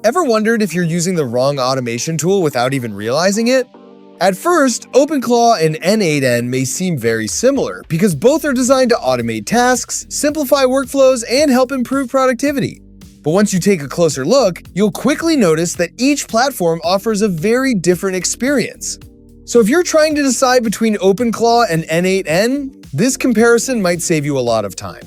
Ever wondered if you're using the wrong automation tool without even realizing it? At first, OpenClaw and N8N may seem very similar because both are designed to automate tasks, simplify workflows, and help improve productivity. But once you take a closer look, you'll quickly notice that each platform offers a very different experience. So if you're trying to decide between OpenClaw and N8N, this comparison might save you a lot of time.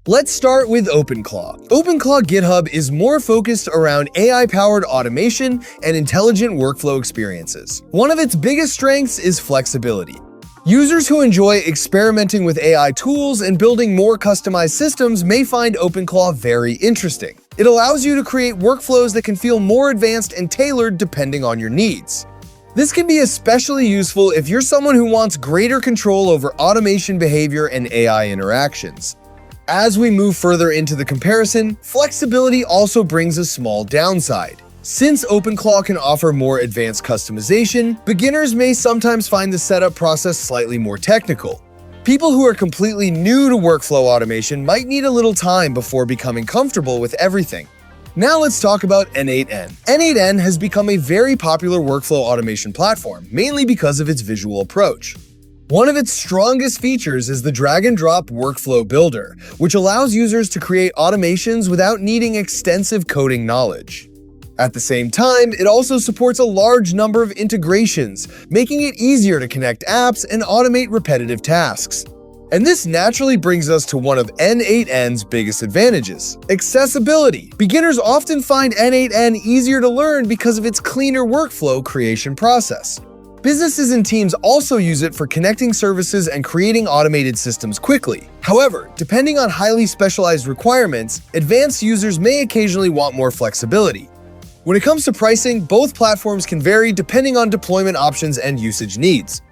Let's start with OpenClaw. OpenClaw GitHub is more focused around AI-powered automation and intelligent workflow experiences. One of its biggest strengths is flexibility. Users who enjoy experimenting with AI tools and building more customized systems may find OpenClaw very interesting. It allows you to create workflows that can feel more advanced and tailored depending on your needs. This can be especially useful if you're someone who wants greater control over automation behavior and AI interactions. As we move further into the comparison, flexibility also brings a small downside. Since OpenClaw can offer more advanced customization, beginners may sometimes find the setup process slightly more technical. People who are completely new to workflow automation might need a little time before becoming comfortable with everything. Now let's talk about N8N. N8N has become a very popular workflow automation platform, mainly because of its visual approach. One of its strongest features is the drag-and-drop workflow builder, which allows users to create automations without needing extensive coding knowledge. At the same time, it also supports a large number of integrations, making it easier to connect apps and automate repetitive tasks. And this naturally brings us to one of N8N's biggest advantages: accessibility. Beginners often find N8N easier to learn because of its cleaner workflow creation process. Businesses and teams also use it for connecting services and creating automated systems quickly. However, depending on highly specialized requirements, advanced users may occasionally want more flexibility. When it comes to pricing, both platforms can vary depending on deployment options and usage needs.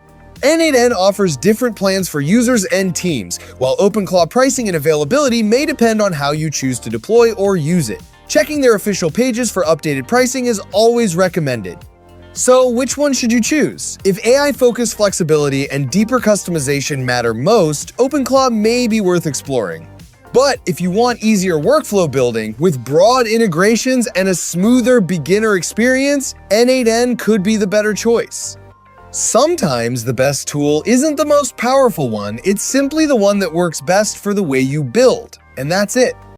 N8N offers different plans for users and teams, while OpenClaw pricing and availability may depend on how you choose to deploy or use it. Checking their official pages for updated pricing is always recommended. So, which one should you choose? If AI-focused flexibility and deeper customization matter most, OpenClaw may be worth exploring. But if you want easier workflow building with broad integrations and a smoother beginner experience, N8N could be the better choice. Sometimes the best tool isn't the most powerful one, it's simply the one that works best for the way you build, and that's it.